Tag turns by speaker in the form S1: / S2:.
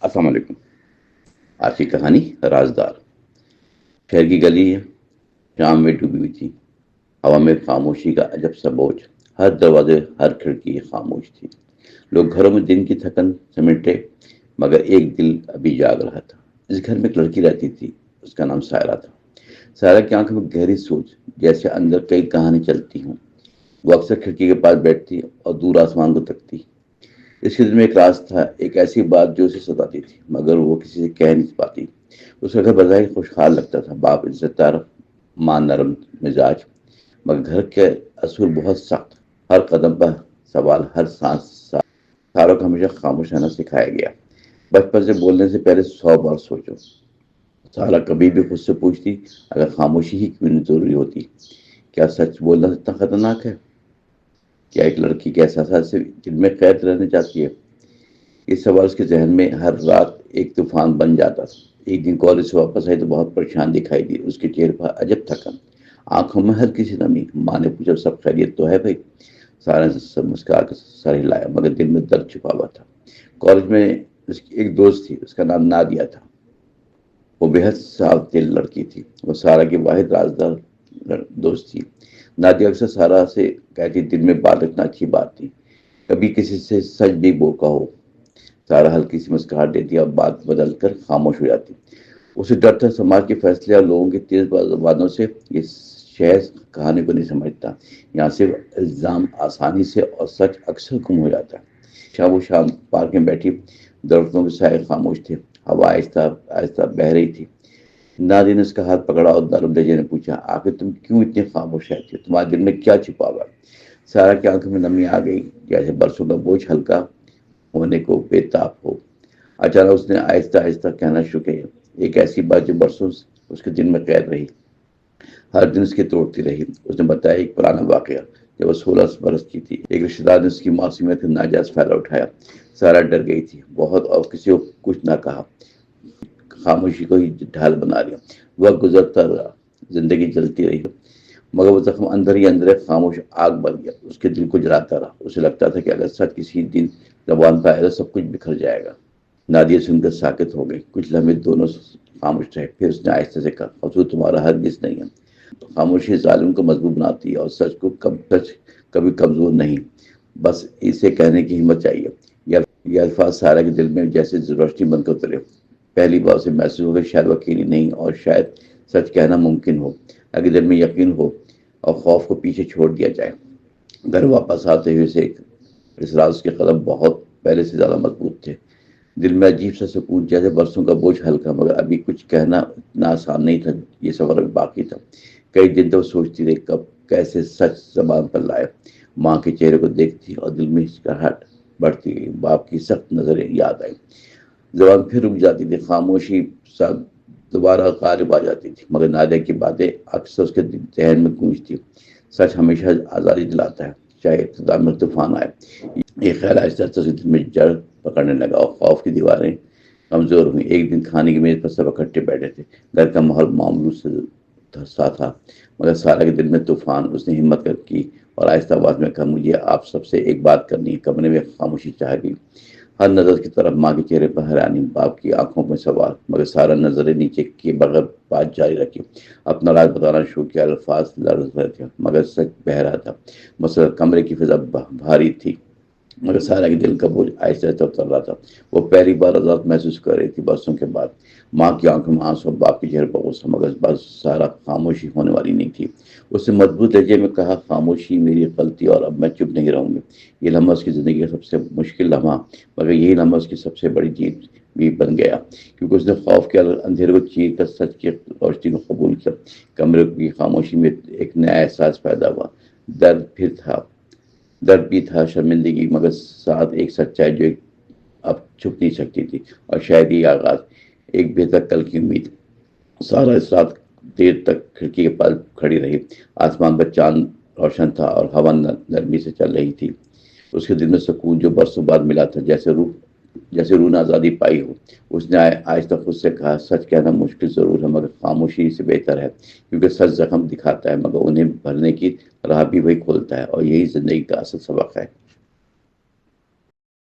S1: السلام علیکم۔ آج کی کہانی رازدار۔ شہر کی گلی ہے، شام میں ڈوبی ہوئی تھی، ہوا میں خاموشی کا عجب سا بوجھ، ہر دروازے ہر کھڑکی خاموش تھی۔ لوگ گھروں میں دن کی تھکن سمیٹے، مگر ایک دل ابھی جاگ رہا تھا۔ اس گھر میں ایک لڑکی رہتی تھی، اس کا نام سائرہ تھا۔ سائرہ کی آنکھوں میں گہری سوچ، جیسے اندر کئی کہانی چلتی ہوں۔ وہ اکثر کھڑکی کے پاس بیٹھتی اور دور آسمان کو تکتی۔ اس کے دل میں ایک راز تھا، ایک ایسی بات جو اسے ستاتی تھی، مگر وہ کسی سے کہہ نہیں پاتی۔ اس کا گھر بظاہر خوشحال لگتا تھا، باپ عزت دار، ماں نرم مزاج، مگر گھر کے اصول بہت سخت، ہر قدم پر سوال، ہر سانس سوال۔ ساروں کو ہمیشہ خاموش رہنا سکھایا گیا۔ بچپن سے بولنے سے پہلے 100 بار سوچو۔ سارا کبھی بھی خود سے پوچھتی، اگر خاموشی ہی کیوں نہیں ضروری ہوتی؟ کیا سچ بولنا اتنا خطرناک ہے؟ کیا ایک لڑکی کے احساسات سے دل میں قید رہنا چاہتی ہے؟ یہ سوال اس کے ذہن میں ہر رات ایک طوفان بن جاتا تھا۔ ایک دن کالج سے واپس آئی تو بہت پریشان دکھائی دی، اس کے چہرے پر عجب تھکن، آنکھوں میں ہلکی سی نمی۔ ماں نے پوچھا، سب خیریت تو ہے بھائی؟ سارا سب مسکرا کر سر ہلایا، مگر دل میں درد چھپا ہوا تھا۔ کالج میں اس کی ایک دوست تھی، اس کا نام نادیہ تھا۔ وہ بے حد صاف دل لڑکی تھی، وہ سارا کی واحد رازدار دوست تھی۔ نادیہ اکثر سارا سے کہتی، دل میں بات رکھنا اچھی بات تھی، کبھی کسی سے سچ بھی کہو۔ سارا ہلکی سی مسکراہٹ دیتی اور بات بدل کر خاموش ہو جاتی۔ اسے ڈر تھا سماج کے فیصلے اور لوگوں کی تیز زبانوں سے۔ یہ شہر کہانی کو نہیں سمجھتا، یہاں صرف الزام آسانی سے اور سچ اکثر گم ہو جاتا ہے۔ وہ شام پارک میں بیٹھی، درختوں کے سائے خاموش تھے، ہوا آہستہ آہستہ بہ رہی تھی۔ نادی نے اس کا ہاتھ پکڑا اور نرم لہجے نے پوچھا، آخر تم کیوں اتنی خاموش رہتی ہو؟ تمہارے دل میں کیا چھپا ہوا ہے؟ سارا کی آنکھوں میں نمی آ گئی، جیسے برسوں کا بوجھ ہلکا ہونے کو بے تاب ہو۔ اچانک اس نے آہستہ آہستہ کہنا شروع کیا، ایک ایسی بات جو برسوں اس کے دل میں قید رہی، ہر دن اس کی توڑتی رہی۔ اس نے بتایا ایک پرانا واقعہ، جب وہ 16 برس کی تھی، ایک رشتے دار نے اس کی معصومیت کا ناجائز فائدہ اٹھایا۔ سارا ڈر گئی تھی بہت اور کسی کو کچھ نہ کہا، خاموشی کو ہی ڈھال بنا لیا۔ وقت گزرتا رہا، زندگی جلتی رہی، مگر وہ زخم اندر ہی اندر ایک خاموش آگ بن گیا، اس کے دل کو جلاتا رہا۔ اسے لگتا تھا کہ اگر سچ کسی دن زبان پر آئے تو سب کچھ بکھر جائے گا۔ نادیہ سن کر ساکت ہو گئی، کچھ لمحے دونوں خاموش رہے، پھر اس نے آہستہ سے کہا، قصور تمہارا ہرگز نہیں ہے، خاموشی ظالم کو مضبوط بناتی ہے اور سچ کبھی کمزور نہیں، بس اسے کہنے کی ہمت چاہیے۔ یہ الفاظ سارا کے دل میں جیسے روشنی بن کر اترے۔ پہلی بار اسے محسوس ہو کہ شاید وہ اکیلی نہیں اور شاید سچ کہنا ممکن ہو، اگر دل میں یقین ہو اور خوف کو پیچھے چھوڑ دیا جائے۔ گھر واپس آتے ہوئے اس راز کے قدم بہت پہلے سے زیادہ مضبوط تھے۔ دل میں عجیب سا سکون، جیسے برسوں کا بوجھ ہلکا، مگر ابھی کچھ کہنا اتنا آسان نہیں تھا، یہ سفر ابھی باقی تھا۔ کئی دن تو وہ سوچتی رہی کب کیسے سچ زبان پر لائے۔ ماں کے چہرے کو دیکھتی اور دل میں ہچکچاہٹ بڑھتی گئی، باپ کی سخت نظریں یاد آئی، زبان پھر رک جاتی تھی، خاموشی سب دوبارہ غالب آ جاتی تھی۔ مگر نادیہ کی باتیں اکثر اس کے ذہن میں گونجتی، سچ ہمیشہ آزادی دلاتا ہے، چاہے ابتدا میں طوفان آئے۔ یہ خیال آہستہ آہستہ دل میں جڑ پکڑنے لگا اور خوف کی دیواریں کمزور ہوئی۔ ایک دن کھانے کی میز پر سب اکٹھے بیٹھے تھے، گھر کا ماحول معمول سا تھا، مگر سارا کے دل میں طوفان۔ اس نے ہمت کر کی اور آہستہ آواز میں کہا، مجھے آپ سب سے ایک بات کرنی ہے۔ کمرے میں خاموشی چھا گئی، ہر نظر کی طرف، ماں کے چہرے پر حیرانی، باپ کی آنکھوں میں سوال، مگر سارا نظریں نیچے کیے بغیر بات جاری رکھی۔ اپنا راز بتانا شروع کیا، الفاظ لرز رہے تھے مگر سچ بہہ رہا تھا۔ مثلا کمرے کی فضا بھاری تھی، مگر سارا کے دل کا بوجھ آہستہ آہستہ اتر رہا تھا۔ وہ پہلی بار آزاد محسوس کر رہی تھی برسوں کے بعد۔ ماں کی آنکھوں میں آنسو، باپ کے چہرے پر غصہ، مگر بس سارا خاموشی ہونے والی نہیں تھی۔ اس نے مضبوط لہجے میں کہا، خاموشی میری غلطی اور اب میں چپ نہیں رہوں گی۔ یہ لمحہ اس کی زندگی کا سب سے مشکل لمحہ، مگر یہی لمحہ اس کی سب سے بڑی جیت بھی بن گیا، کیونکہ اس نے خوف کے اندھیرے کو چیر کر سچ کی روشنی کو قبول کیا۔ کمرے کی خاموشی میں ایک نیا احساس پیدا ہوا، درد بھی تھا، شرمندگی، مگر ساتھ ایک سچائی جو اب چھپ نہیں سکتی تھی، اور شاید یہ آغاز ایک بہتر کل کی امید۔ سارا اس رات دیر تک کھڑکی کے پاس کھڑی رہی، آسمان پر چاند روشن تھا اور ہوا نرمی سے چل رہی تھی۔ اس کے دل میں سکون جو برسوں بعد ملا تھا، جیسے روح نے آزادی پائی ہو۔ اس نے آہستہ خود سے کہا، سچ کہنا مشکل ضرور ہے، مگر خاموشی سے بہتر ہے، کیونکہ سچ زخم دکھاتا ہے، مگر انہیں بھرنے کی راہ بھی وہی کھولتا ہے، اور یہی زندگی کا اصل سبق ہے۔